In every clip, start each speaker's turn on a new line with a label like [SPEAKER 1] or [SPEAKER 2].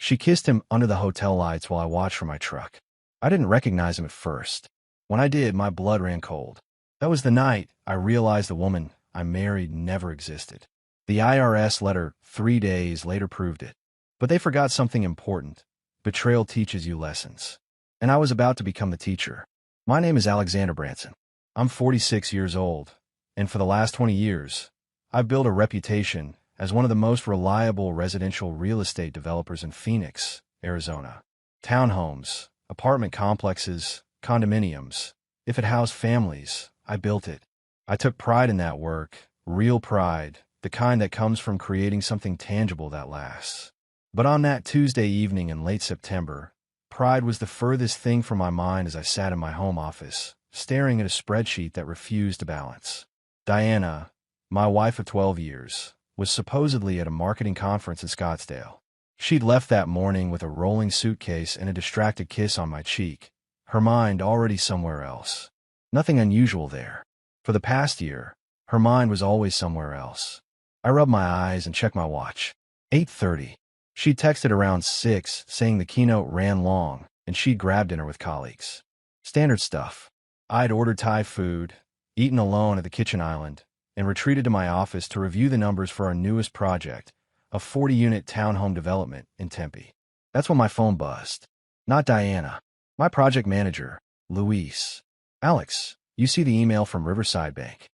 [SPEAKER 1] She kissed him under the hotel lights while I watched from my truck. I didn't recognize him at first. When I did, my blood ran cold. That was the night I realized the woman I married never existed. The IRS letter 3 days later proved it. But they forgot something important. Betrayal teaches you lessons. And I was about to become the teacher. My name is Alexander Branson. I'm 46 years old, and for the last 20 years, I've built a reputation as one of the most reliable residential real estate developers in Phoenix, Arizona. Townhomes, apartment complexes, condominiums. If it housed families, I built it. I took pride in that work, real pride, the kind that comes from creating something tangible that lasts. But on that Tuesday evening in late September, pride was the furthest thing from my mind as I sat in my home office, staring at a spreadsheet that refused to balance. Diana, my wife of 12 years, was supposedly at a marketing conference in Scottsdale. She'd left that morning with a rolling suitcase and a distracted kiss on my cheek, her mind already somewhere else. Nothing unusual there. For the past year, her mind was always somewhere else. I rubbed my eyes and checked my watch. 8:30. She texted around 6, saying the keynote ran long, and she'd grabbed dinner with colleagues. Standard stuff. I'd ordered Thai food, eaten alone at the kitchen island, and retreated to my office to review the numbers for our newest project, a 40-unit townhome development in Tempe. That's when my phone buzzed. Not Diana. My project manager, Luis. "Alex, you see the email from Riverside Bank?"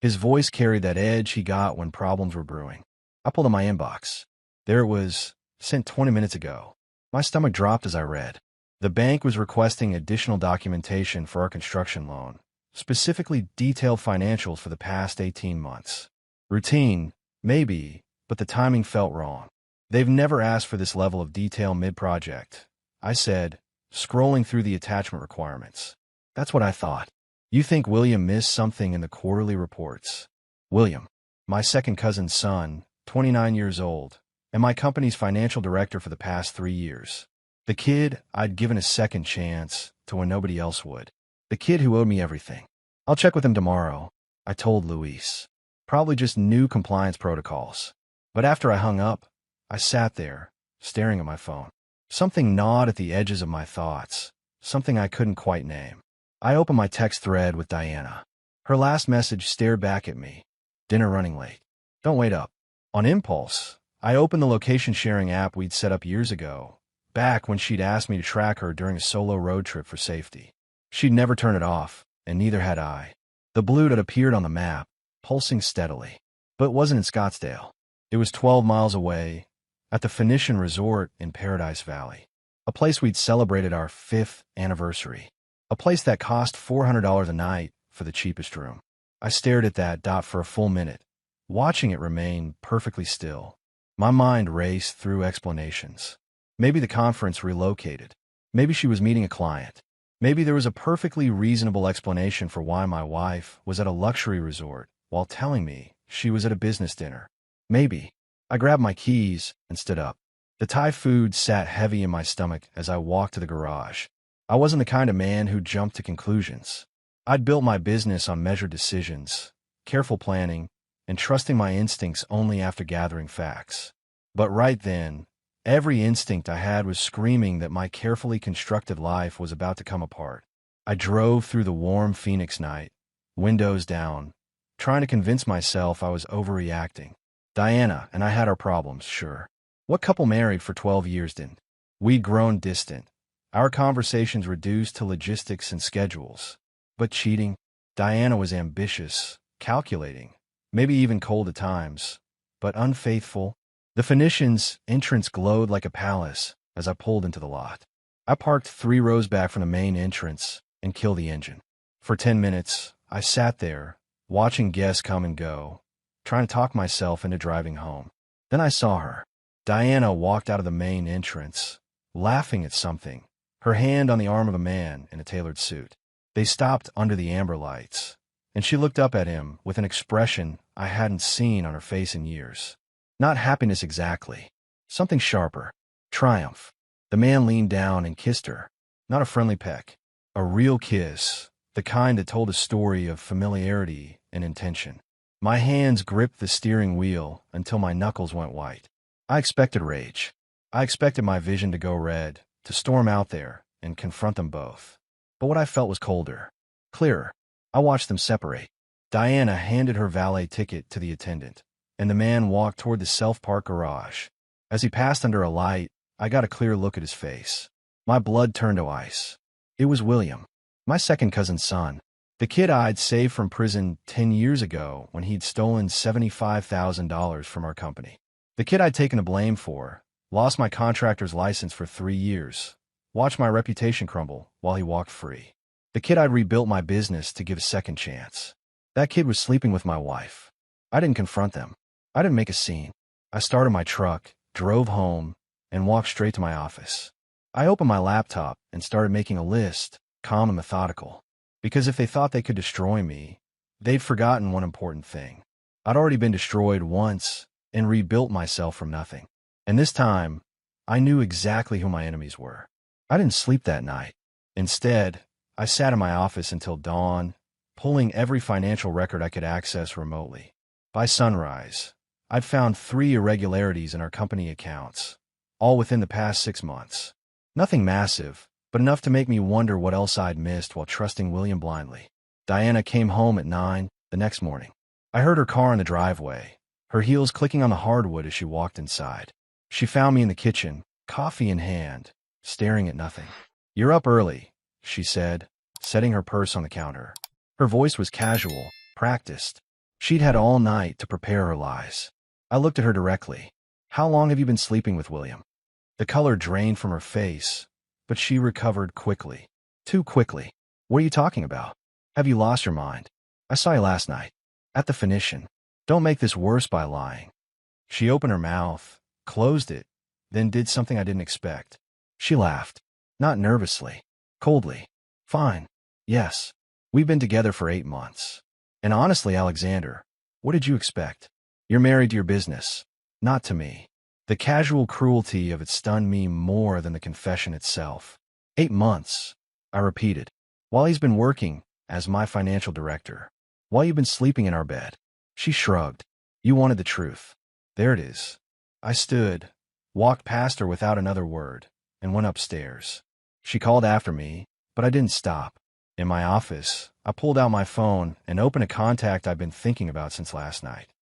[SPEAKER 1] His voice carried that edge he got when problems were brewing. I pulled in my inbox. There it was, sent 20 minutes ago. My stomach dropped as I read. The bank was requesting additional documentation for our construction loan, specifically detailed financials for the past 18 months. Routine, maybe, but the timing felt wrong. They've never asked for this level of detail mid-project, I said, scrolling through the attachment requirements. That's what I thought. You think William missed something in the quarterly reports? William, my second cousin's son, 29 years old, and my company's financial director for the past 3 years. The kid I'd given a second chance to when nobody else would. The kid who owed me everything. I'll check with him tomorrow, I told Luis. Probably just new compliance protocols. But after I hung up, I sat there, staring at my phone. Something gnawed at the edges of my thoughts, something I couldn't quite name. I opened my text thread with Diana. Her last message stared back at me. Dinner running late. Don't wait up. On impulse, I opened the location sharing app we'd set up years ago, back when she'd asked me to track her during a solo road trip for safety. She'd never turn it off, and neither had I. The blue dot appeared on the map, pulsing steadily. But it wasn't in Scottsdale. It was 12 miles away, at the Phoenician Resort in Paradise Valley, a place we'd celebrated our 5th anniversary, a place that cost $400 a night for the cheapest room. I stared at that dot for a full minute, watching it remain perfectly still. My mind raced through explanations. Maybe the conference relocated. Maybe she was meeting a client. Maybe there was a perfectly reasonable explanation for why my wife was at a luxury resort while telling me she was at a business dinner. Maybe. I grabbed my keys and stood up. The Thai food sat heavy in my stomach as I walked to the garage. I wasn't the kind of man who jumped to conclusions. I'd built my business on measured decisions, careful planning, and trusting my instincts only after gathering facts. But right then, every instinct I had was screaming that my carefully constructed life was about to come apart. I drove through the warm Phoenix night, windows down, trying to convince myself I was overreacting. Diana and I had our problems, sure. What couple married for 12 years didn't? We'd grown distant. Our conversations reduced to logistics and schedules. But cheating? Diana was ambitious, calculating, maybe even cold at times, but unfaithful. The Phoenician's entrance glowed like a palace as I pulled into the lot. I parked 3 rows back from the main entrance and killed the engine. For 10 minutes, I sat there, watching guests come and go, trying to talk myself into driving home. Then I saw her. Diana walked out of the main entrance, laughing at something, her hand on the arm of a man in a tailored suit. They stopped under the amber lights, and she looked up at him with an expression I hadn't seen on her face in years. Not happiness exactly. Something sharper. Triumph. The man leaned down and kissed her. Not a friendly peck. A real kiss, the kind that told a story of familiarity and intention. My hands gripped the steering wheel until my knuckles went white. I expected rage. I expected my vision to go red, to storm out there and confront them both. But what I felt was colder, clearer. I watched them separate. Diana handed her valet ticket to the attendant, and the man walked toward the self-park garage. As he passed under a light, I got a clear look at his face. My blood turned to ice. It was William, my second cousin's son, the kid I'd saved from prison 10 years ago when he'd stolen $75,000 from our company. The kid I'd taken the blame for, lost my contractor's license for 3 years, watched my reputation crumble while he walked free. The kid I'd rebuilt my business to give a second chance. That kid was sleeping with my wife. I didn't confront them. I didn't make a scene. I started my truck, drove home, and walked straight to my office. I opened my laptop and started making a list, calm and methodical. Because if they thought they could destroy me, they'd forgotten one important thing. I'd already been destroyed once and rebuilt myself from nothing. And this time, I knew exactly who my enemies were. I didn't sleep that night. Instead, I sat in my office until dawn, pulling every financial record I could access remotely. By sunrise, I'd found 3 irregularities in our company accounts, all within the past 6 months. Nothing massive, but enough to make me wonder what else I'd missed while trusting William blindly. Diana came home at 9 the next morning. I heard her car in the driveway, her heels clicking on the hardwood as she walked inside. She found me in the kitchen, coffee in hand, staring at nothing. "You're up early," she said, setting her purse on the counter. Her voice was casual, practiced. She'd had all night to prepare her lies. I looked at her directly. "How long have you been sleeping with William?" The color drained from her face, but she recovered quickly. Too quickly. "What are you talking about? Have you lost your mind? I saw you last night. At the Phoenician. Don't make this worse by lying." She opened her mouth, closed it, then did something I didn't expect. She laughed. Not nervously. Coldly. "Fine. Yes. We've been together for 8 months. And honestly, Alexander, what did you expect? You're married to your business, not to me." The casual cruelty of it stunned me more than the confession itself. 8 months, I repeated. "While he's been working as my financial director. While you've been sleeping in our bed." She shrugged. "You wanted the truth. There it is." I stood, walked past her without another word, and went upstairs. She called after me, but I didn't stop. In my office, I pulled out my phone and opened a contact I'd been thinking about since last night.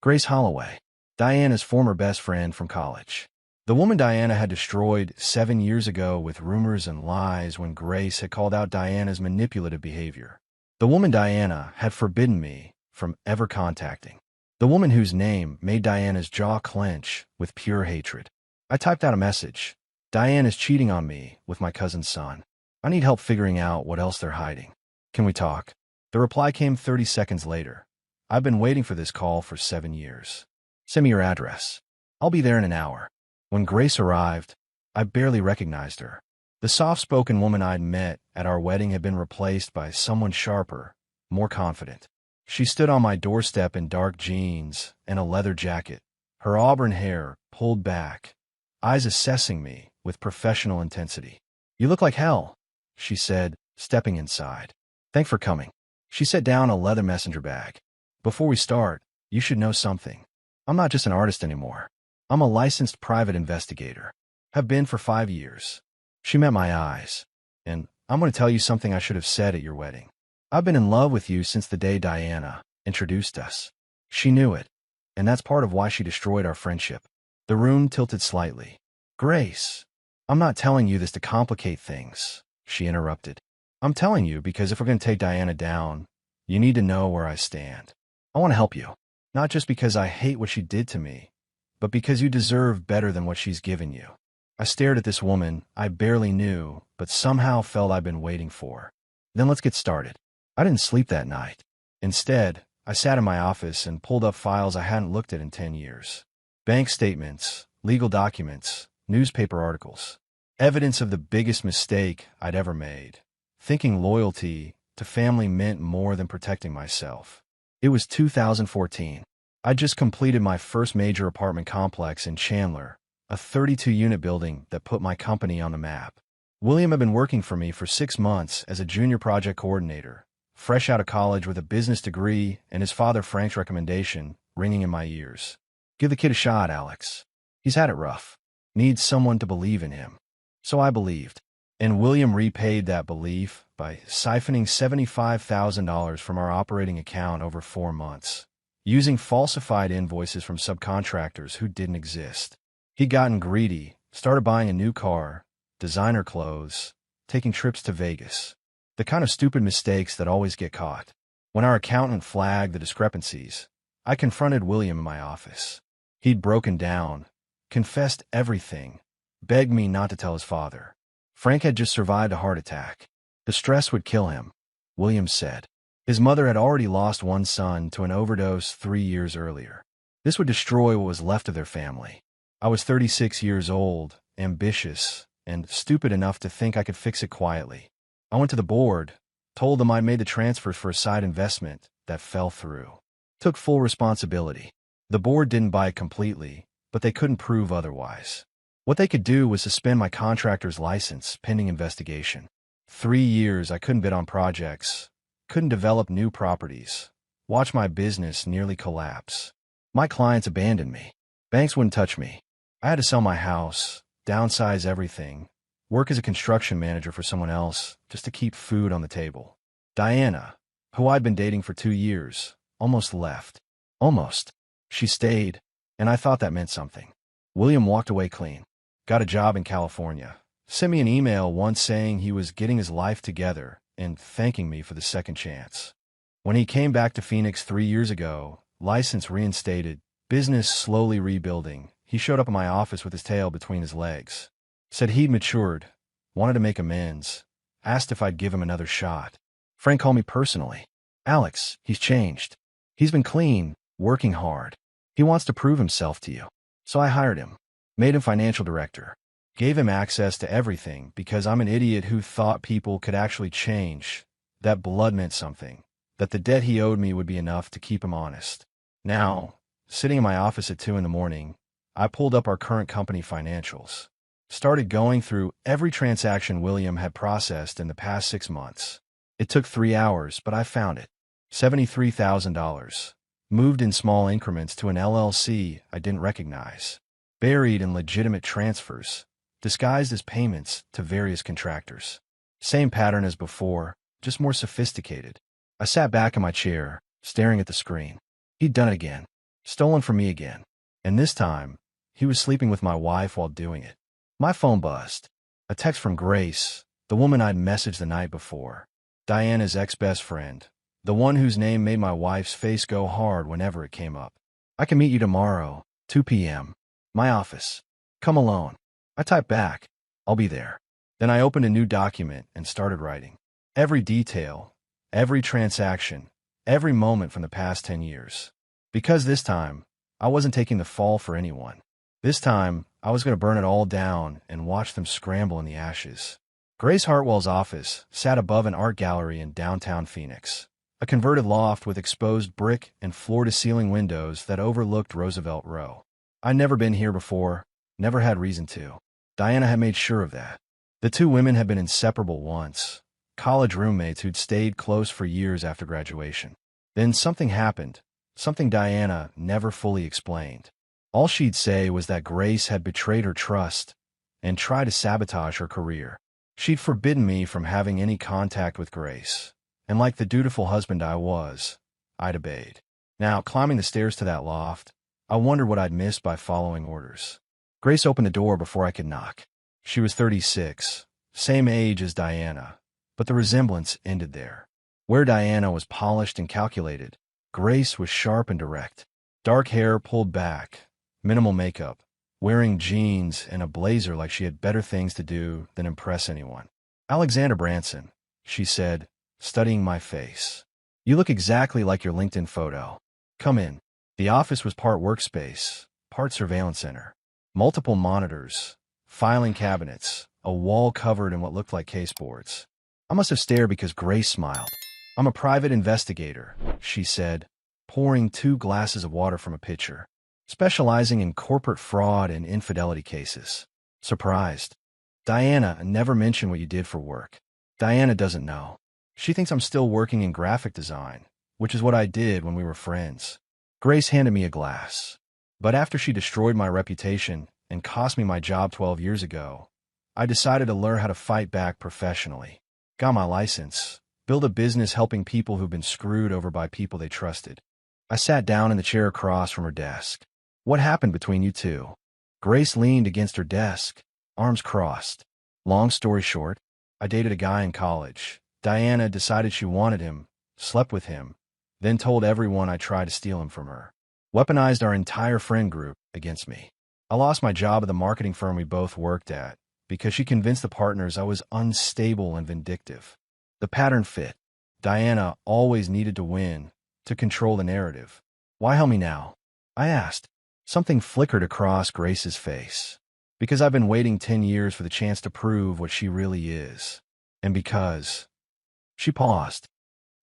[SPEAKER 1] Grace Holloway, Diana's former best friend from college. The woman Diana had destroyed 7 years ago with rumors and lies when Grace had called out Diana's manipulative behavior. The woman Diana had forbidden me from ever contacting. The woman whose name made Diana's jaw clench with pure hatred. I typed out a message. "Diana's cheating on me with my cousin's son. I need help figuring out what else they're hiding. Can we talk?" The reply came 30 seconds later. "I've been waiting for this call for 7 years. Send me your address. I'll be there in an hour." When Grace arrived, I barely recognized her. The soft-spoken woman I'd met at our wedding had been replaced by someone sharper, more confident. She stood on my doorstep in dark jeans and a leather jacket, her auburn hair pulled back, eyes assessing me with professional intensity. "You look like hell," she said, stepping inside. "Thanks for coming." She set down a leather messenger bag. "Before we start, you should know something. I'm not just an artist anymore. I'm a licensed private investigator. Have been for 5 years. She met my eyes. "And I'm going to tell you something I should have said at your wedding. I've been in love with you since the day Diana introduced us." She knew it, and that's part of why she destroyed our friendship. The room tilted slightly. "Grace, I'm not telling you this to complicate things," she interrupted. "I'm telling you because if we're going to take Diana down, you need to know where I stand. I want to help you, not just because I hate what she did to me, but because you deserve better than what she's given you." I stared at this woman I barely knew, but somehow felt I'd been waiting for. "Then let's get started." I didn't sleep that night. Instead, I sat in my office and pulled up files I hadn't looked at in 10 years. Bank statements, legal documents, newspaper articles. Evidence of the biggest mistake I'd ever made. Thinking loyalty to family meant more than protecting myself. It was 2014. I'd just completed my first major apartment complex in Chandler, a 32-unit building that put my company on the map. William had been working for me for 6 months as a junior project coordinator, fresh out of college with a business degree and his father Frank's recommendation ringing in my ears. "Give the kid a shot, Alex. He's had it rough." needs someone to believe in him. So I believed. And William repaid that belief by siphoning $75,000 from our operating account over 4 months, using falsified invoices from subcontractors who didn't exist. He'd gotten greedy, started buying a new car, designer clothes, taking trips to Vegas. The kind of stupid mistakes that always get caught. When our accountant flagged the discrepancies, I confronted William in my office. He'd broken down, confessed everything, begged me not to tell his father. Frank had just survived a heart attack. The stress would kill him, William said. His mother had already lost one son to an overdose 3 years earlier. This would destroy what was left of their family. I was 36 years old, ambitious, and stupid enough to think I could fix it quietly. I went to the board, told them I'd made the transfers for a side investment that fell through. Took full responsibility. The board didn't buy it completely, but they couldn't prove otherwise. What they could do was suspend my contractor's license pending investigation. 3 years I couldn't bid on projects, couldn't develop new properties, watch my business nearly collapse. My clients abandoned me. Banks wouldn't touch me. I had to sell my house, downsize everything, work as a construction manager for someone else just to keep food on the table. Diana, who I'd been dating for 2 years, almost left. Almost. She stayed, and I thought that meant something. William walked away clean. Got a job in California. Sent me an email once saying he was getting his life together and thanking me for the second chance. When he came back to Phoenix 3 years ago, license reinstated, business slowly rebuilding, he showed up in my office with his tail between his legs. Said he'd matured, wanted to make amends, asked if I'd give him another shot. Frank called me personally. Alex, he's changed. He's been clean, working hard. He wants to prove himself to you. So I hired him, made him financial director, gave him access to everything because I'm an idiot who thought people could actually change, that blood meant something, that the debt he owed me would be enough to keep him honest. Now, sitting in my office at 2 in the morning, I pulled up our current company financials. Started going through every transaction William had processed in the past 6 months. It took 3 hours, but I found it. $73,000. Moved in small increments to an LLC I didn't recognize. Buried in legitimate transfers, disguised as payments to various contractors. Same pattern as before, just more sophisticated. I sat back in my chair, staring at the screen. He'd done it again. Stolen from me again. And this time, he was sleeping with my wife while doing it. My phone buzzed. A text from Grace, the woman I'd messaged the night before. Diana's ex-best friend. The one whose name made my wife's face go hard whenever it came up. I can meet you tomorrow, 2 p.m. My office. Come alone. I typed back. I'll be there. Then I opened a new document and started writing. Every detail, every transaction, every moment from the past 10 years. Because this time, I wasn't taking the fall for anyone. This time, I was going to burn it all down and watch them scramble in the ashes. Grace Hartwell's office sat above an art gallery in downtown Phoenix. A converted loft with exposed brick and floor-to-ceiling windows that overlooked Roosevelt Row. I'd never been here before, never had reason to. Diana had made sure of that. The two women had been inseparable once, college roommates who'd stayed close for years after graduation. Then something happened, something Diana never fully explained. All she'd say was that Grace had betrayed her trust and tried to sabotage her career. She'd forbidden me from having any contact with Grace. And like the dutiful husband I was, I'd obeyed. Now, climbing the stairs to that loft, I wondered what I'd missed by following orders. Grace opened the door before I could knock. She was 36, same age as Diana, but the resemblance ended there. Where Diana was polished and calculated, Grace was sharp and direct. Dark hair pulled back, minimal makeup, wearing jeans and a blazer like she had better things to do than impress anyone. Alexander Branson, she said, studying my face. You look exactly like your LinkedIn photo. Come in. The office was part workspace, part surveillance center. Multiple monitors, filing cabinets, a wall covered in what looked like caseboards. I must have stared because Grace smiled. I'm a private investigator, she said, pouring 2 glasses of water from a pitcher, specializing in corporate fraud and infidelity cases. Surprised. Diana never mentioned what you did for work. Diana doesn't know. She thinks I'm still working in graphic design, which is what I did when we were friends. Grace handed me a glass. But after she destroyed my reputation and cost me my job 12 years ago, I decided to learn how to fight back professionally. Got my license, built a business helping people who've been screwed over by people they trusted. I sat down in the chair across from her desk. What happened between you two? Grace leaned against her desk, arms crossed. Long story short, I dated a guy in college. Diana decided she wanted him, slept with him, then told everyone I tried to steal him from her. Weaponized our entire friend group against me. I lost my job at the marketing firm we both worked at because she convinced the partners I was unstable and vindictive. The pattern fit. Diana always needed to win, to control the narrative. Why help me now? I asked. Something flickered across Grace's face. Because I've been waiting 10 years for the chance to prove what she really is. And because... She paused.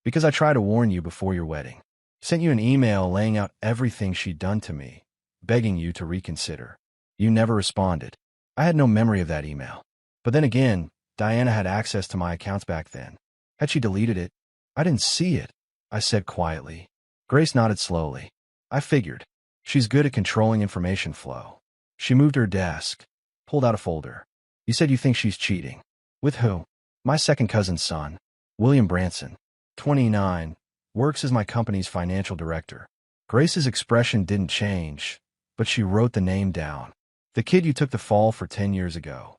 [SPEAKER 1] Because I tried to warn you before your wedding. Sent you an email laying out everything she'd done to me, begging you to reconsider. You never responded. I had no memory of that email. But then again, Diana had access to my accounts back then. Had she deleted it? I didn't see it, I said quietly. Grace nodded slowly. I figured. She's good at controlling information flow. She moved her desk, pulled out a folder. You said you think she's cheating. With who? My second cousin's son, William Branson, 29, works as my company's financial director. Grace's expression didn't change, but she wrote the name down. The kid you took the fall for 10 years ago.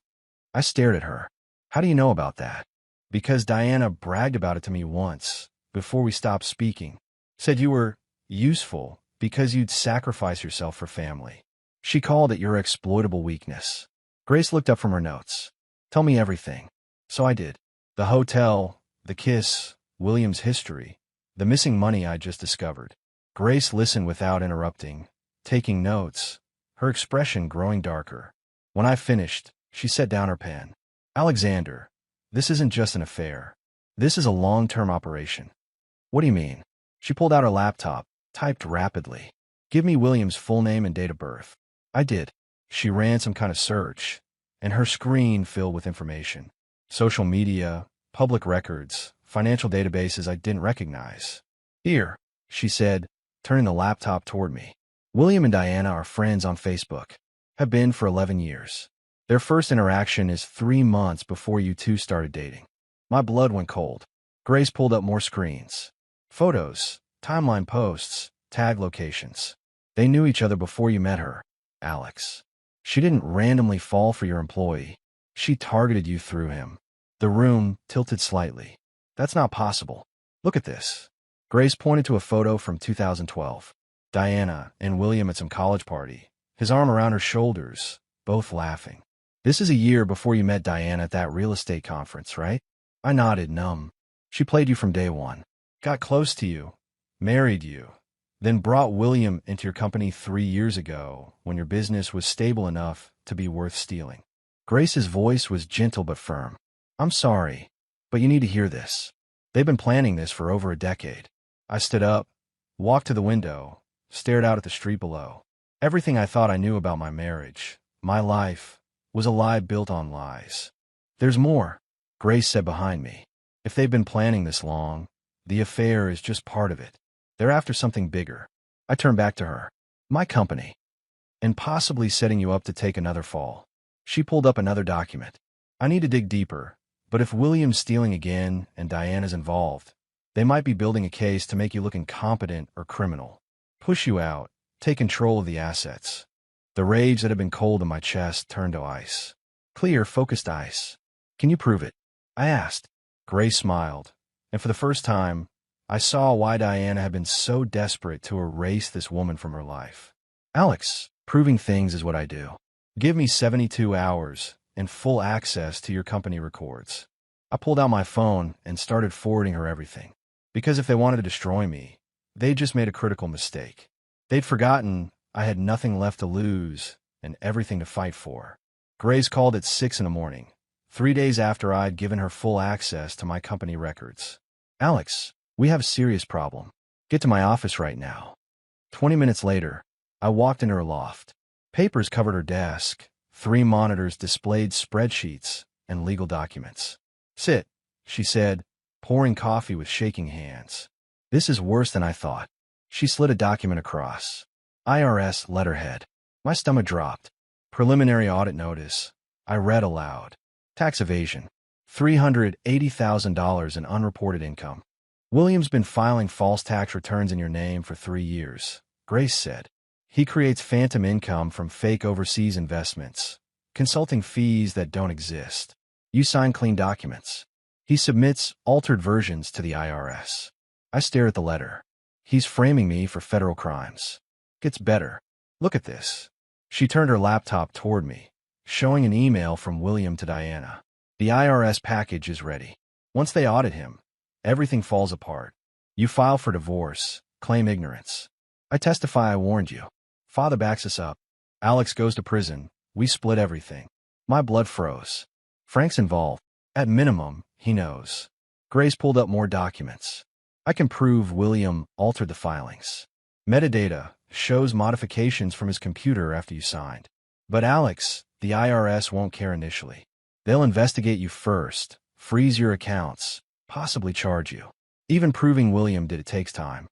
[SPEAKER 1] I stared at her. How do you know about that? Because Diana bragged about it to me once, before we stopped speaking. Said you were useful because you'd sacrifice yourself for family. She called it your exploitable weakness. Grace looked up from her notes. Tell me everything. So I did. The hotel, the kiss, William's history, the missing money I just discovered. Grace listened without interrupting, taking notes, her expression growing darker. When I finished, she set down her pen. Alexander, this isn't just an affair. This is a long-term operation. What do you mean? She pulled out her laptop, typed rapidly. Give me William's full name and date of birth. I did. She ran some kind of search, and her screen filled with information. Social media, public records, financial databases I didn't recognize. Here, she said, turning the laptop toward me. William and Diana are friends on Facebook. Have been for 11 years. Their first interaction is 3 months before you two started dating. My blood went cold. Grace pulled up more screens. Photos, timeline posts, tag locations. They knew each other before you met her, Alex. She didn't randomly fall for your employee. She targeted you through him. The room tilted slightly. That's not possible. Look at this. Grace pointed to a photo from 2012. Diana and William at some college party, his arm around her shoulders, both laughing. This is a year before you met Diana at that real estate conference, right? I nodded, numb. She played you from day one. Got close to you, married you, then brought William into your company 3 years ago when your business was stable enough to be worth stealing. Grace's voice was gentle but firm. I'm sorry, but you need to hear this. They've been planning this for over a decade. I stood up, walked to the window, stared out at the street below. Everything I thought I knew about my marriage, my life, was a lie built on lies. There's more, Grace said behind me. If they've been planning this long, the affair is just part of it. They're after something bigger. I turned back to her. My company. And possibly setting you up to take another fall. She pulled up another document. I need to dig deeper, but if William's stealing again and Diana's involved, they might be building a case to make you look incompetent or criminal. Push you out, take control of the assets. The rage that had been cold in my chest turned to ice. Clear, focused ice. Can you prove it? I asked. Grace smiled, and for the first time, I saw why Diana had been so desperate to erase this woman from her life. Alex, proving things is what I do. Give me 72 hours and full access to your company records. I pulled out my phone and started forwarding her everything. Because if they wanted to destroy me, they'd just made a critical mistake. They'd forgotten I had nothing left to lose and everything to fight for. Grace called at 6 in the morning, 3 days after I'd given her full access to my company records. Alex, we have a serious problem. Get to my office right now. 20 minutes later, I walked into her loft. Papers covered her desk. 3 monitors displayed spreadsheets and legal documents. Sit, she said, pouring coffee with shaking hands. This is worse than I thought. She slid a document across. IRS letterhead. My stomach dropped. Preliminary audit notice. I read aloud. Tax evasion. $380,000 in unreported income. William's been filing false tax returns in your name for 3 years, Grace said. He creates phantom income from fake overseas investments, consulting fees that don't exist. You sign clean documents. He submits altered versions to the IRS. I stare at the letter. He's framing me for federal crimes. Gets better. Look at this. She turned her laptop toward me, showing an email from William to Diana. The IRS package is ready. Once they audit him, everything falls apart. You file for divorce, claim ignorance. I testify I warned you. Father backs us up. Alex goes to prison. We split everything. My blood froze. Frank's involved. At minimum, he knows. Grace pulled up more documents. I can prove William altered the filings. Metadata shows modifications from his computer after you signed. But Alex, the IRS won't care initially. They'll investigate you first, freeze your accounts, possibly charge you. Even proving William did it takes time.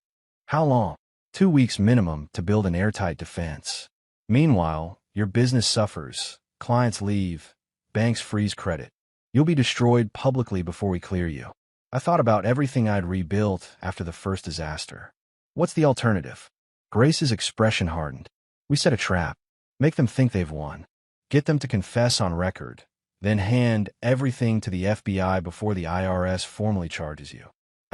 [SPEAKER 1] How long? 2 weeks minimum to build an airtight defense. Meanwhile, your business suffers, clients leave, banks freeze credit. You'll be destroyed publicly before we clear you. I thought about everything I'd rebuilt after the first disaster. What's the alternative? Grace's expression hardened. We set a trap. Make them think they've won. Get them to confess on record, then hand everything to the FBI before the IRS formally charges you.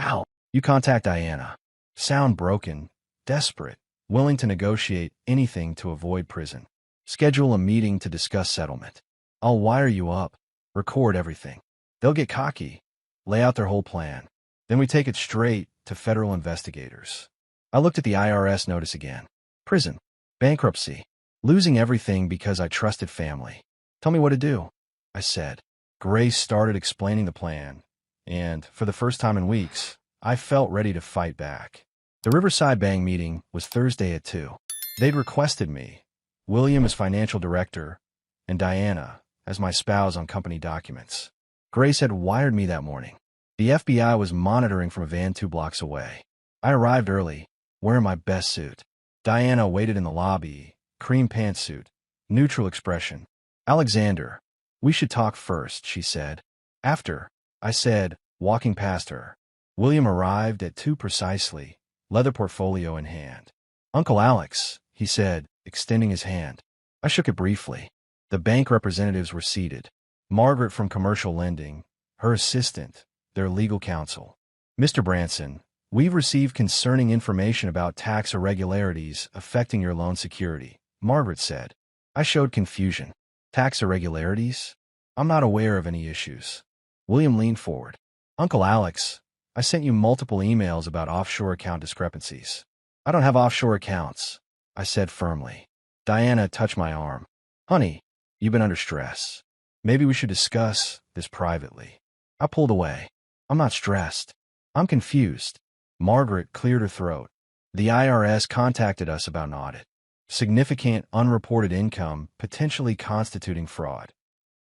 [SPEAKER 1] Ow! You contact Diana. Sound broken, desperate, willing to negotiate anything to avoid prison. Schedule a meeting to discuss settlement. I'll wire you up, record everything. They'll get cocky, lay out their whole plan. Then we take it straight to federal investigators. I looked at the IRS notice again. Prison. Bankruptcy. Losing everything because I trusted family. Tell me what to do, I said. Grace started explaining the plan, and for the first time in weeks, I felt ready to fight back. The Riverside Bank meeting was Thursday at 2. They'd requested me, William as financial director, and Diana as my spouse on company documents. Grace had wired me that morning. The FBI was monitoring from a van 2 blocks away. I arrived early, wearing my best suit. Diana waited in the lobby, cream pantsuit, neutral expression. Alexander, we should talk first, she said. After, I said, walking past her. William arrived at 2 precisely, leather portfolio in hand. Uncle Alex, he said, extending his hand. I shook it briefly. The bank representatives were seated. Margaret from Commercial Lending, her assistant, their legal counsel. Mr. Branson, we've received concerning information about tax irregularities affecting your loan security, Margaret said. I showed confusion. Tax irregularities? I'm not aware of any issues. William leaned forward. Uncle Alex, I sent you multiple emails about offshore account discrepancies. I don't have offshore accounts, I said firmly. Diana touched my arm. Honey, you've been under stress. Maybe we should discuss this privately. I pulled away. I'm not stressed. I'm confused. Margaret cleared her throat. The IRS contacted us about an audit. Significant unreported income potentially constituting fraud.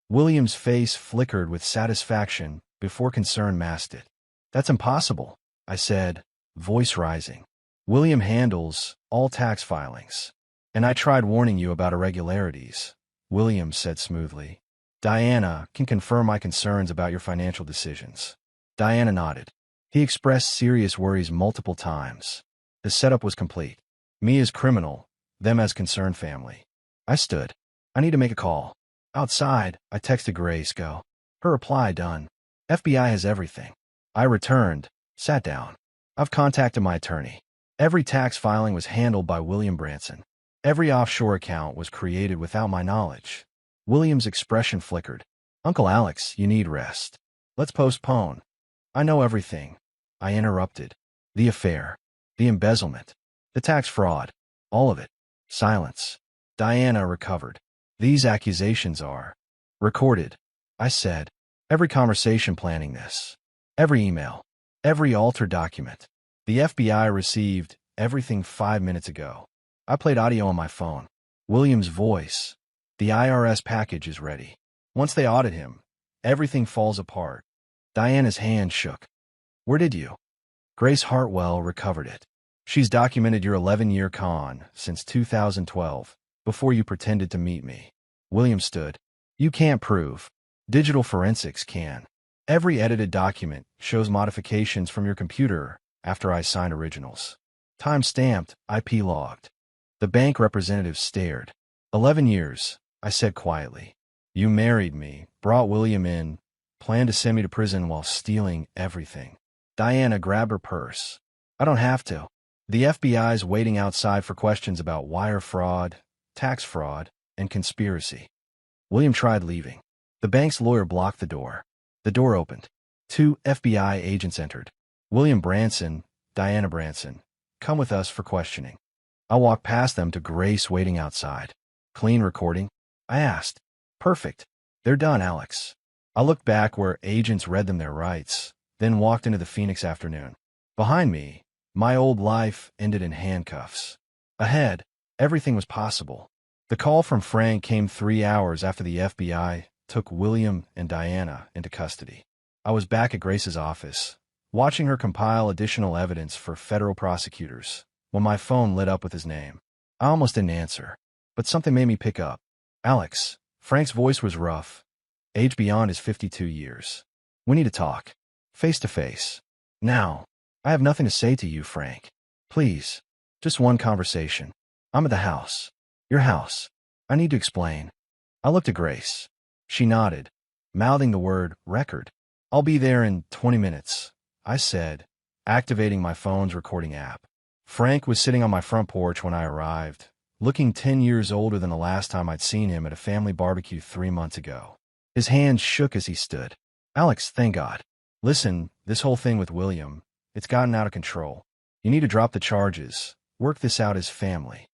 [SPEAKER 1] William's face flickered with satisfaction before concern masked it. That's impossible, I said, voice rising. William handles all tax filings. And I tried warning you about irregularities, William said smoothly. Diana can confirm my concerns about your financial decisions. Diana nodded. He expressed serious worries multiple times. The setup was complete. Me as criminal, them as concerned family. I stood. I need to make a call. Outside, I texted Grace, go. Her reply done. FBI has everything. I returned, sat down. I've contacted my attorney. Every tax filing was handled by William Branson. Every offshore account was created without my knowledge. William's expression flickered. Uncle Alex, you need rest. Let's postpone. I know everything. I interrupted. The affair. The embezzlement. The tax fraud. All of it. Silence. Diana recovered. These accusations are recorded, I said. Every conversation planning this. Every email. Every altered document. The FBI received everything 5 minutes ago. I played audio on my phone. William's voice. The IRS package is ready. Once they audit him, everything falls apart. Diana's hand shook. Where did you? Grace Hartwell recovered it. She's documented your 11-year con since 2012, before you pretended to meet me. William stood. You can't prove. Digital forensics can. Every edited document shows modifications from your computer after I signed originals. Time-stamped, IP logged. The bank representative stared. 11 years, I said quietly. You married me, brought William in, planned to send me to prison while stealing everything. Diana grabbed her purse. I don't have to. The FBI's waiting outside for questions about wire fraud, tax fraud, and conspiracy. William tried leaving. The bank's lawyer blocked the door. The door opened. 2 FBI agents entered. William Branson, Diana Branson. Come with us for questioning. I walked past them to Grace waiting outside. Clean recording? I asked. Perfect. They're done, Alex. I looked back where agents read them their rights, then walked into the Phoenix afternoon. Behind me, my old life ended in handcuffs. Ahead, everything was possible. The call from Frank came 3 hours after the FBI took William and Diana into custody. I was back at Grace's office, watching her compile additional evidence for federal prosecutors, when my phone lit up with his name. I almost didn't answer, but something made me pick up. Alex. Frank's voice was rough. Age beyond his 52 years. We need to talk. Face to face. Now. I have nothing to say to you, Frank. Please. Just one conversation. I'm at the house. Your house. I need to explain. I looked at Grace. She nodded, mouthing the word record. I'll be there in 20 minutes, I said, activating my phone's recording app. Frank was sitting on my front porch when I arrived, looking 10 years older than the last time I'd seen him at a family barbecue 3 months ago. His hands shook as he stood. Alex, thank God. Listen, this whole thing with William, it's gotten out of control. You need to drop the charges, work this out as family.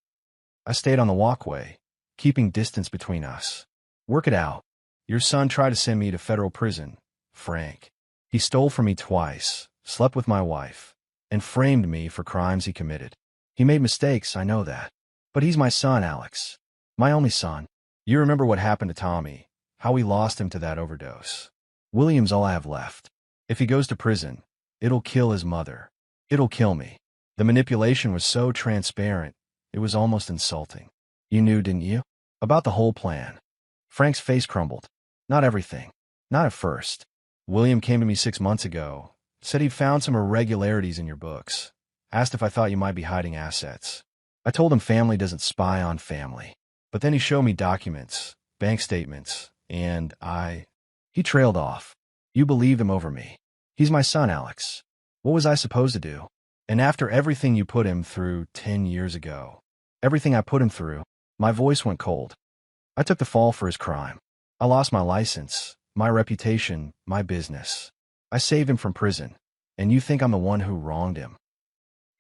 [SPEAKER 1] I stayed on the walkway, keeping distance between us. Work it out. Your son tried to send me to federal prison, Frank. He stole from me twice, slept with my wife, and framed me for crimes he committed. He made mistakes, I know that. But he's my son, Alex. My only son. You remember what happened to Tommy, how we lost him to that overdose. William's all I have left. If he goes to prison, it'll kill his mother. It'll kill me. The manipulation was so transparent, it was almost insulting. You knew, didn't you? About the whole plan. Frank's face crumbled. Not everything. Not at first. William came to me 6 months ago, said he'd found some irregularities in your books, asked if I thought you might be hiding assets. I told him family doesn't spy on family. But then he showed me documents, bank statements, and He trailed off. You believed him over me. He's my son, Alex. What was I supposed to do? And after everything you put him through 10 years ago, everything I put him through, my voice went cold. I took the fall for his crime. I lost my license, my reputation, my business. I saved him from prison, and you think I'm the one who wronged him.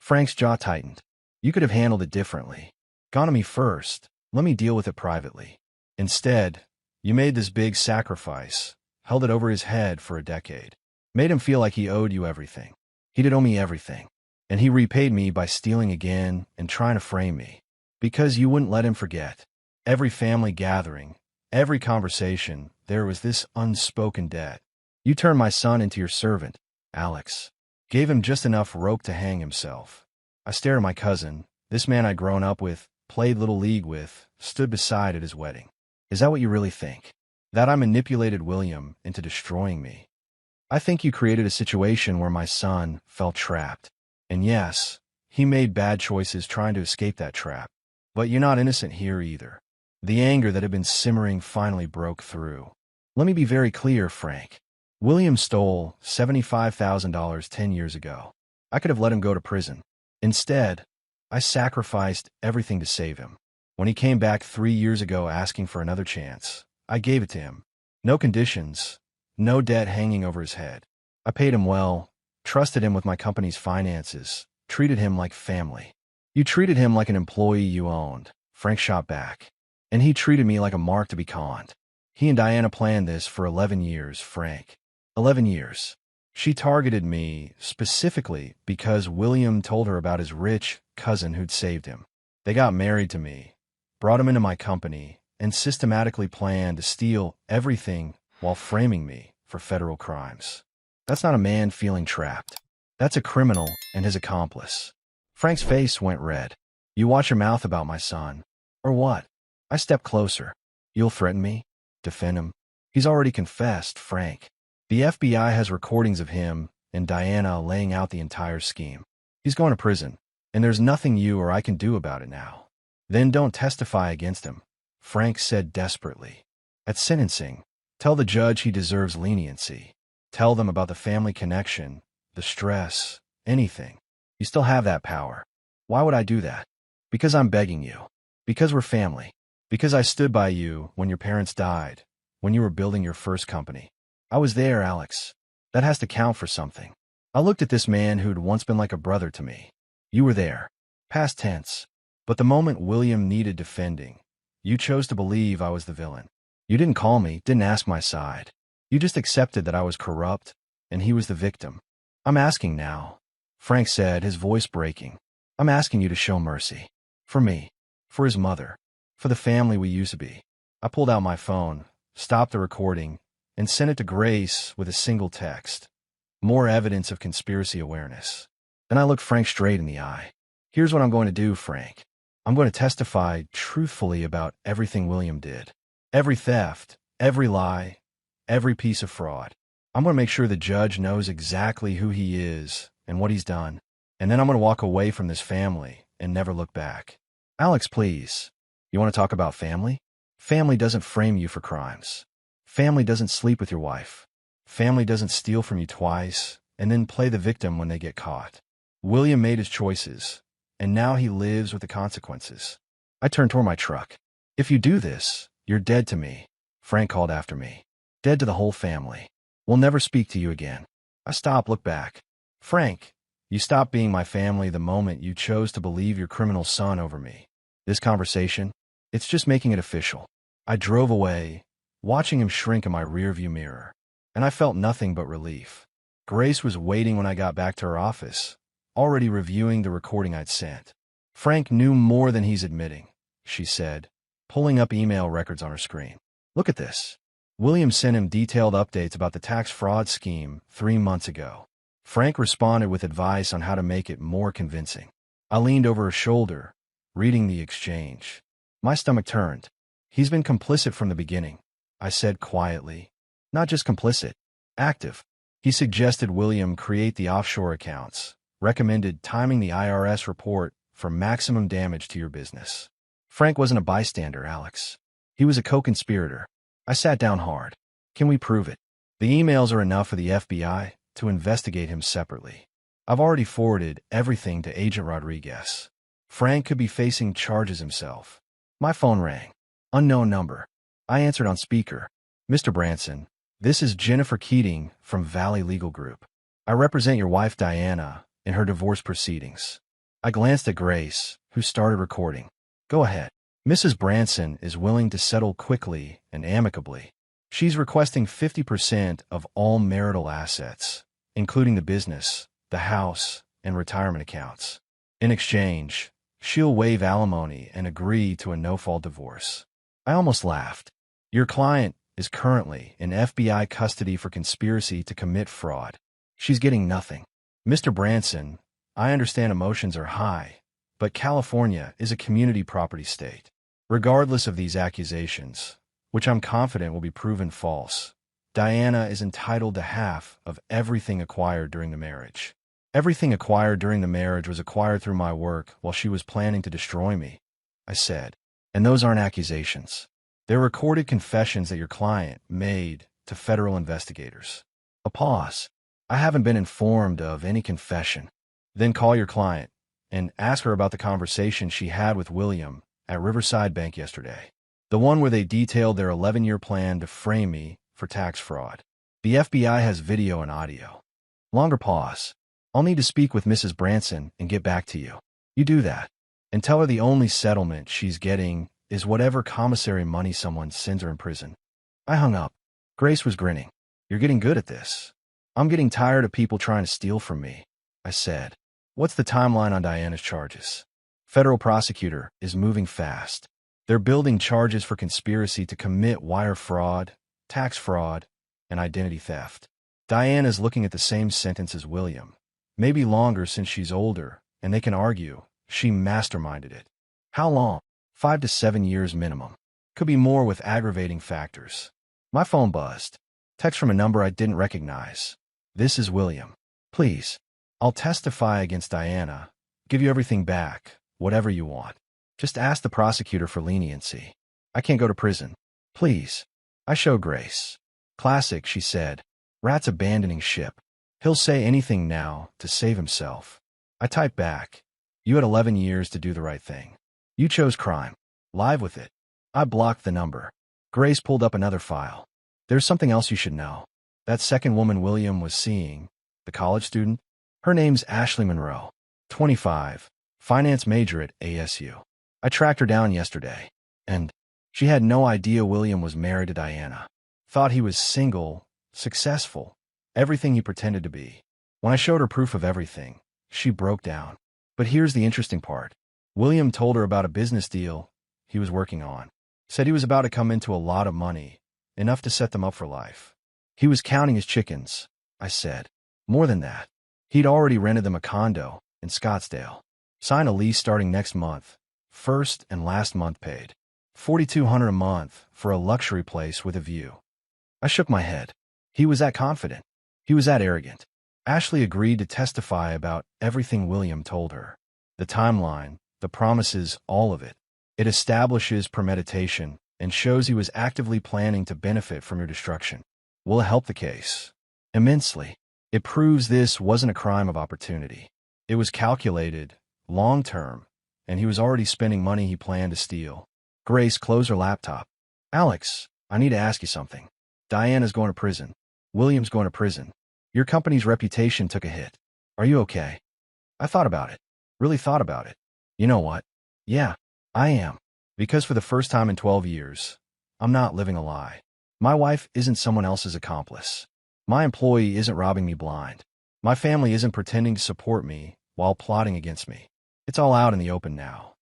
[SPEAKER 1] Frank's jaw tightened. You could have handled it differently. Gone to me first, let me deal with it privately. Instead, you made this big sacrifice, held it over his head for a decade, made him feel like he owed you everything. He did owe me everything, and he repaid me by stealing again and trying to frame me, because you wouldn't let him forget. Every family gathering, every conversation, there was this unspoken debt. You turned my son into your servant, Alex. Gave him just enough rope to hang himself. I stared at my cousin, this man I'd grown up with, played Little League with, stood beside at his wedding. Is that what you really think? That I manipulated William into destroying me? I think you created a situation where my son felt trapped. And yes, he made bad choices trying to escape that trap. But you're not innocent here either. The anger that had been simmering finally broke through. Let me be very clear, Frank. William stole $75,000 10 years ago. I could have let him go to prison. Instead, I sacrificed everything to save him. When he came back 3 years ago asking for another chance, I gave it to him. No conditions, no debt hanging over his head. I paid him well, trusted him with my company's finances, treated him like family. You treated him like an employee you owned, Frank shot back. And he treated me like a mark to be conned. He and Diana planned this for 11 years, Frank. 11 years. She targeted me specifically because William told her about his rich cousin who'd saved him. They got married to me, brought him into my company, and systematically planned to steal everything while framing me for federal crimes. That's not a man feeling trapped. That's a criminal and his accomplice. Frank's face went red. You watch your mouth about my son. Or what? I stepped closer. You'll threaten me? Defend him? He's already confessed, Frank. The FBI has recordings of him and Diana laying out the entire scheme. He's going to prison, and there's nothing you or I can do about it now. Then don't testify against him, Frank said desperately. At sentencing, tell the judge he deserves leniency. Tell them about the family connection, the stress, anything. You still have that power. Why would I do that? Because I'm begging you. Because we're family. Because I stood by you when your parents died, when you were building your first company. I was there, Alex. That has to count for something. I looked at this man who'd once been like a brother to me. You were there. Past tense. But the moment William needed defending, you chose to believe I was the villain. You didn't call me, didn't ask my side. You just accepted that I was corrupt, and he was the victim. I'm asking now, Frank said, his voice breaking. I'm asking you to show mercy. For me. For his mother. For the family we used to be. I pulled out my phone, stopped the recording, and sent it to Grace with a single text. More evidence of conspiracy awareness. Then I looked Frank straight in the eye. Here's what I'm going to do, Frank. I'm going to testify truthfully about everything William did. Every theft, every lie, every piece of fraud. I'm going to make sure the judge knows exactly who he is and what he's done. And then I'm going to walk away from this family and never look back. Alex, please. You want to talk about family? Family doesn't frame you for crimes. Family doesn't sleep with your wife. Family doesn't steal from you twice and then play the victim when they get caught. William made his choices, and now he lives with the consequences. I turned toward my truck. If you do this, you're dead to me, Frank called after me. Dead to the whole family. We'll never speak to you again. I stopped, looked back. Frank, you stopped being my family the moment you chose to believe your criminal son over me. This conversation, it's just making it official. I drove away, watching him shrink in my rearview mirror, and I felt nothing but relief. Grace was waiting when I got back to her office, already reviewing the recording I'd sent. Frank knew more than he's admitting, she said, pulling up email records on her screen. Look at this. William sent him detailed updates about the tax fraud scheme 3 months ago. Frank responded with advice on how to make it more convincing. I leaned over her shoulder, reading the exchange. My stomach turned. He's been complicit from the beginning, I said quietly. Not just complicit, active. He suggested William create the offshore accounts, recommended timing the IRS report for maximum damage to your business. Frank wasn't a bystander, Alex. He was a co-conspirator. I sat down hard. Can we prove it? The emails are enough for the FBI to investigate him separately. I've already forwarded everything to Agent Rodriguez. Frank could be facing charges himself. My phone rang. Unknown number. I answered on speaker. Mr. Branson, this is Jennifer Keating from Valley Legal Group. I represent your wife Diana in her divorce proceedings. I glanced at Grace, who started recording. Go ahead. Mrs. Branson is willing to settle quickly and amicably. She's requesting 50% of all marital assets, including the business, the house, and retirement accounts. In exchange, she'll waive alimony and agree to a no-fault divorce. I almost laughed. Your client is currently in FBI custody for conspiracy to commit fraud. She's getting nothing. Mr. Branson, I understand emotions are high, but California is a community property state. Regardless of these accusations, which I'm confident will be proven false, Diana is entitled to half of everything acquired during the marriage. Everything acquired during the marriage was acquired through my work while she was planning to destroy me, I said. And those aren't accusations. They're recorded confessions that your client made to federal investigators. A pause. I haven't been informed of any confession. Then call your client and ask her about the conversation she had with William at Riverside Bank yesterday. The one where they detailed their 11-year plan to frame me for tax fraud. The FBI has video and audio. Longer pause. I'll need to speak with Mrs. Branson and get back to you. You do that. And tell her the only settlement she's getting is whatever commissary money someone sends her in prison. I hung up. Grace was grinning. You're getting good at this. I'm getting tired of people trying to steal from me, I said. What's the timeline on Diana's charges? Federal prosecutor is moving fast. They're building charges for conspiracy to commit wire fraud, tax fraud, and identity theft. Diana's looking at the same sentence as William. Maybe longer since she's older, and they can argue she masterminded it. How long? 5 to 7 years minimum. Could be more with aggravating factors. My phone buzzed. Text from a number I didn't recognize. This is William. Please. I'll testify against Diana. Give you everything back, whatever you want. Just ask the prosecutor for leniency. I can't go to prison. Please. I showed Grace. Classic, she said. Rat's abandoning ship. He'll say anything now to save himself. I typed back. You had 11 years to do the right thing. You chose crime. Live with it. I blocked the number. Grace pulled up another file. There's something else you should know. That second woman William was seeing, the college student, her name's Ashley Monroe, 25, finance major at ASU. I tracked her down yesterday, and she had no idea William was married to Diana. Thought he was single, successful, everything he pretended to be. When I showed her proof of everything, she broke down. But here's the interesting part. William told her about a business deal he was working on. Said he was about to come into a lot of money, enough to set them up for life. He was counting his chickens, I said. More than that. He'd already rented them a condo in Scottsdale. Signed a lease starting next month. First and last month paid. $4,200 a month for a luxury place with a view. I shook my head. He was that confident. He was that arrogant. Ashley agreed to testify about everything William told her. The timeline, the promises, all of it. It establishes premeditation and shows he was actively planning to benefit from your destruction. Will it help the case? Immensely. It proves this wasn't a crime of opportunity. It was calculated, long-term, and he was already spending money he planned to steal. Grace closed her laptop. Alex, I need to ask you something. Diana's going to prison. William's going to prison. Your company's reputation took a hit. Are you okay? I thought about it. Really thought about it. You know what? Yeah, I am. Because for the first time in 12 years, I'm not living a lie. My wife isn't someone else's accomplice. My employee isn't robbing me blind. My family isn't pretending to support me while plotting against me. It's all out in the open now.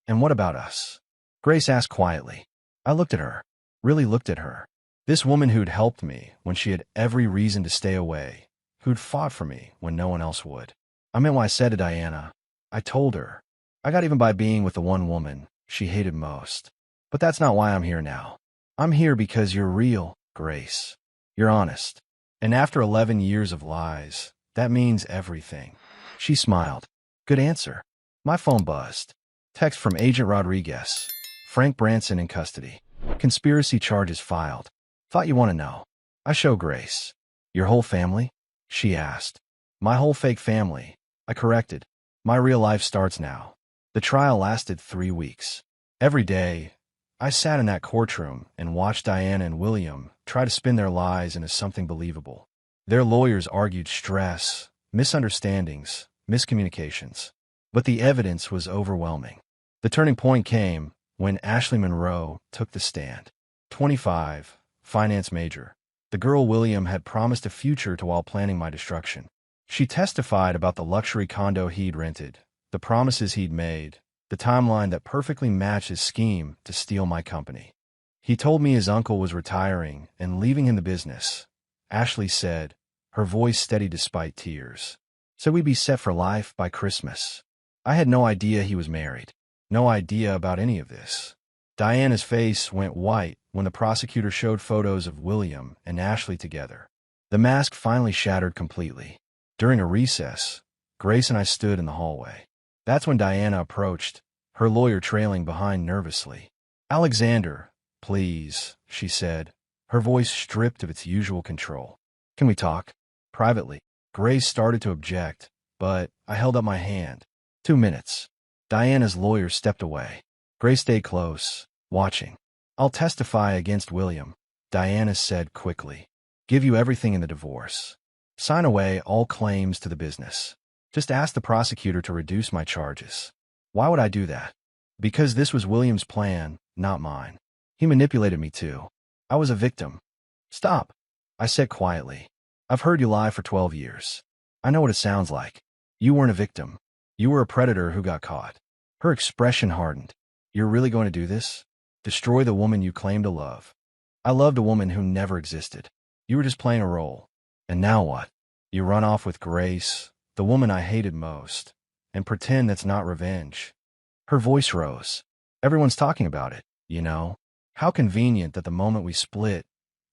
[SPEAKER 1] And what about us? Grace asked quietly. I looked at her. Really looked at her. This woman who'd helped me when she had every reason to stay away. Who'd fought for me when no one else would. I meant what I said to Diana. I told her. I got even by being with the one woman she hated most. But that's not why I'm here now. I'm here because you're real, Grace. You're honest. And after 11 years of lies, that means everything. She smiled. Good answer. My phone buzzed. Text from Agent Rodriguez. Frank Branson in custody. Conspiracy charges filed. Thought you want to know. I show Grace. Your whole family? She asked. My whole fake family. I corrected. My real life starts now. The trial lasted 3 weeks. Every day, I sat in that courtroom and watched Diana and William try to spin their lies into something believable. Their lawyers argued stress, misunderstandings, miscommunications. But the evidence was overwhelming. The turning point came when Ashley Monroe took the stand. 25, finance major. The girl William had promised a future to while planning my destruction. She testified about the luxury condo he'd rented, the promises he'd made, the timeline that perfectly matched his scheme to steal my company. He told me his uncle was retiring and leaving him the business. Ashley said, her voice steady despite tears. So we'd be set for life by Christmas. I had no idea he was married. No idea about any of this. Diana's face went white when the prosecutor showed photos of William and Ashley together. The mask finally shattered completely. During a recess, Grace and I stood in the hallway. That's when Diana approached, her lawyer trailing behind nervously. Alexander, please, she said, her voice stripped of its usual control. Can we talk? Privately. Grace started to object, but I held up my hand. 2 minutes. Diana's lawyer stepped away. Grace stayed close, watching. I'll testify against William, Diana said quickly. Give you everything in the divorce. Sign away all claims to the business. Just ask the prosecutor to reduce my charges. Why would I do that? Because this was William's plan, not mine. He manipulated me too. I was a victim. Stop, I said quietly. I've heard you lie for 12 years. I know what it sounds like. You weren't a victim. You were a predator who got caught. Her expression hardened. You're really going to do this? Destroy the woman you claim to love. I loved a woman who never existed. You were just playing a role. And now what? You run off with Grace, the woman I hated most, and pretend that's not revenge. Her voice rose. Everyone's talking about it, you know. How convenient that the moment we split,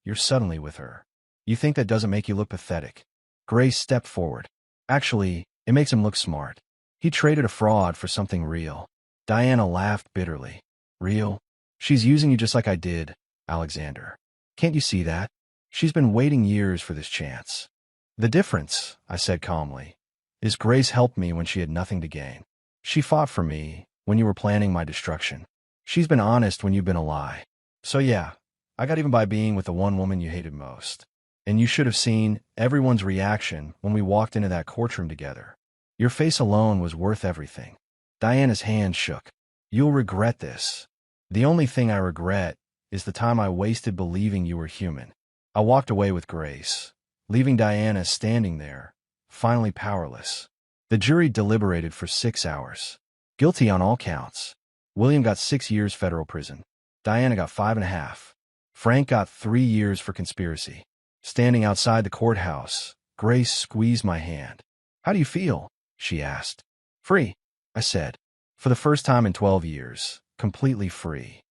[SPEAKER 1] you're suddenly with her. You think that doesn't make you look pathetic? Grace stepped forward. Actually, it makes him look smart. He traded a fraud for something real. Diana laughed bitterly. Real? She's using you just like I did, Alexander. Can't you see that? She's been waiting years for this chance. The difference, I said calmly, is Grace helped me when she had nothing to gain. She fought for me when you were planning my destruction. She's been honest when you've been a lie. So yeah, I got even by being with the one woman you hated most. And you should have seen everyone's reaction when we walked into that courtroom together. Your face alone was worth everything. Diana's hand shook. You'll regret this. The only thing I regret is the time I wasted believing you were human. I walked away with Grace, leaving Diana standing there, finally powerless. The jury deliberated for 6 hours. Guilty on all counts. William got 6 years federal prison. Diana got 5.5. Frank got 3 years for conspiracy. Standing outside the courthouse, Grace squeezed my hand. How do you feel? She asked. Free, I said. For the first time in 12 years, completely free.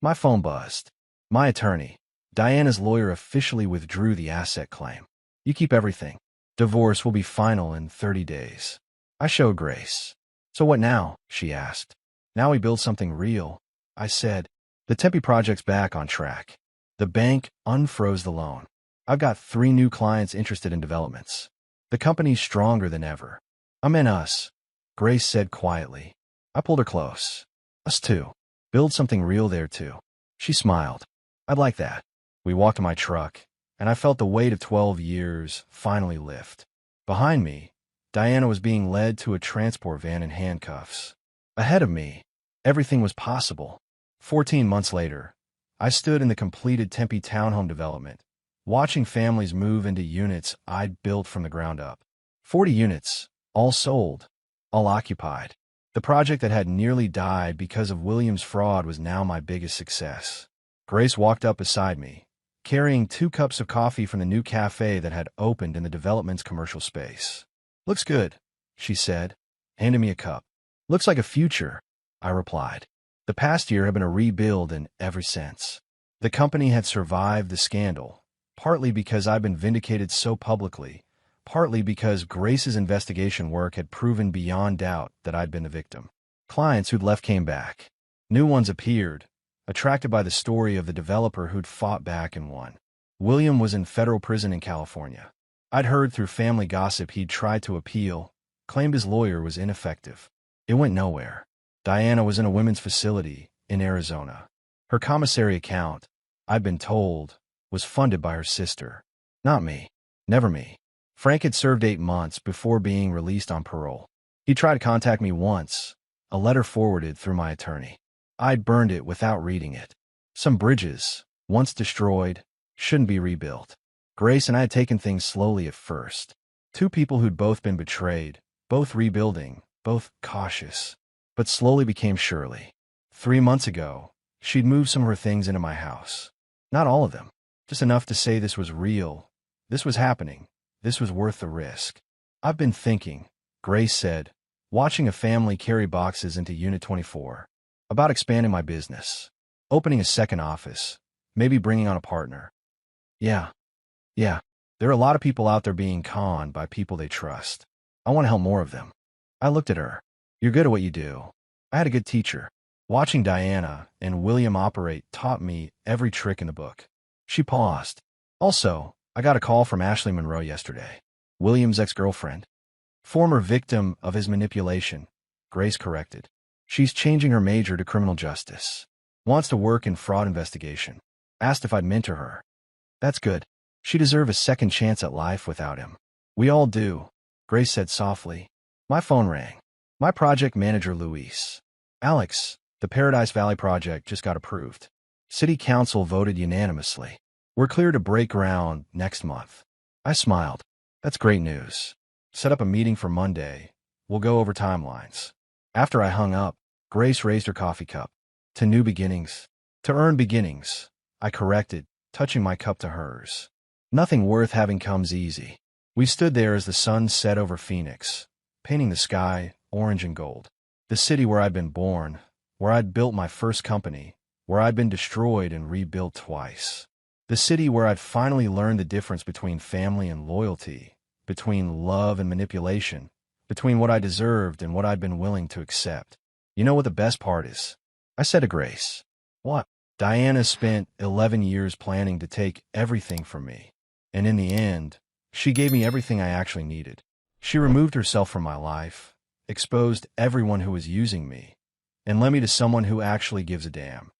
[SPEAKER 1] My phone buzzed. My attorney, Diana's lawyer, officially withdrew the asset claim. You keep everything. Divorce will be final in 30 days. I showed Grace. So what now? She asked. Now we build something real, I said. The Tempe project's back on track. The bank unfroze the loan. I've got 3 new clients interested in developments. The company's stronger than ever. I'm in us, Grace said quietly. I pulled her close. Us too. Build something real there too. She smiled. I'd like that. We walked to my truck, and I felt the weight of 12 years finally lift. Behind me, Diana was being led to a transport van in handcuffs. Ahead of me, everything was possible. 14 months later, I stood in the completed Tempe townhome development, watching families move into units I'd built from the ground up. 40 units, all sold, all occupied. The project that had nearly died because of William's fraud was now my biggest success. Grace walked up beside me, carrying 2 cups of coffee from the new cafe that had opened in the development's commercial space. Looks good, she said, handing me a cup. Looks like a future, I replied. The past year had been a rebuild in every sense. The company had survived the scandal, partly because I'd been vindicated so publicly, partly because Grace's investigation work had proven beyond doubt that I'd been the victim. Clients who'd left came back. New ones appeared, attracted by the story of the developer who'd fought back and won. William was in federal prison in California. I'd heard through family gossip he'd tried to appeal, claimed his lawyer was ineffective. It went nowhere. Diana was in a women's facility in Arizona. Her commissary account, I'd been told, was funded by her sister. Not me. Never me. Frank had served 8 months before being released on parole. He tried to contact me once, a letter forwarded through my attorney. I'd burned it without reading it. Some bridges, once destroyed, shouldn't be rebuilt. Grace and I had taken things slowly at first. 2 people who'd both been betrayed, both rebuilding, both cautious, but slowly became surely. 3 months ago, she'd moved some of her things into my house. Not all of them, just enough to say this was real, this was happening, this was worth the risk. I've been thinking, Grace said, watching a family carry boxes into Unit 24, about expanding my business, opening a second office, maybe bringing on a partner. Yeah, there are a lot of people out there being conned by people they trust. I want to help more of them. I looked at her. You're good at what you do. I had a good teacher. Watching Diana and William operate taught me every trick in the book. She paused. Also, I got a call from Ashley Monroe yesterday. William's ex-girlfriend. Former victim of his manipulation, Grace corrected. She's changing her major to criminal justice. Wants to work in fraud investigation. Asked if I'd mentor her. That's good. She deserves a second chance at life without him. We all do, Grace said softly. My phone rang. My project manager, Luis. Alex, the Paradise Valley project just got approved. City Council voted unanimously. We're clear to break ground next month. I smiled. That's great news. Set up a meeting for Monday. We'll go over timelines. After I hung up, Grace raised her coffee cup. To new beginnings. To earn beginnings, I corrected, touching my cup to hers. Nothing worth having comes easy. We stood there as the sun set over Phoenix, painting the sky orange and gold. The city where I'd been born, where I'd built my first company, where I'd been destroyed and rebuilt twice. The city where I'd finally learned the difference between family and loyalty, between love and manipulation, between what I deserved and what I'd been willing to accept. You know what the best part is? I said to Grace, "What?" Diana spent 11 years planning to take everything from me. And in the end, she gave me everything I actually needed. She removed herself from my life, exposed everyone who was using me, and led me to someone who actually gives a damn.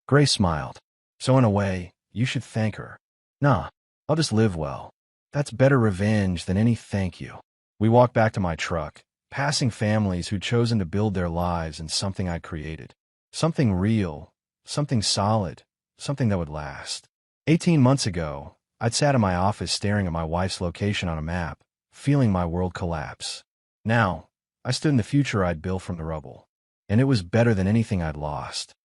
[SPEAKER 1] Grace smiled. "So in a way, you should thank her." "Nah, I'll just live well. That's better revenge than any thank you." We walked back to my truck, passing families who'd chosen to build their lives in something I'd created. Something real, something solid, something that would last. 18 months ago, I'd sat in my office staring at my wife's location on a map, feeling my world collapse. Now, I stood in the future I'd built from the rubble, and it was better than anything I'd lost.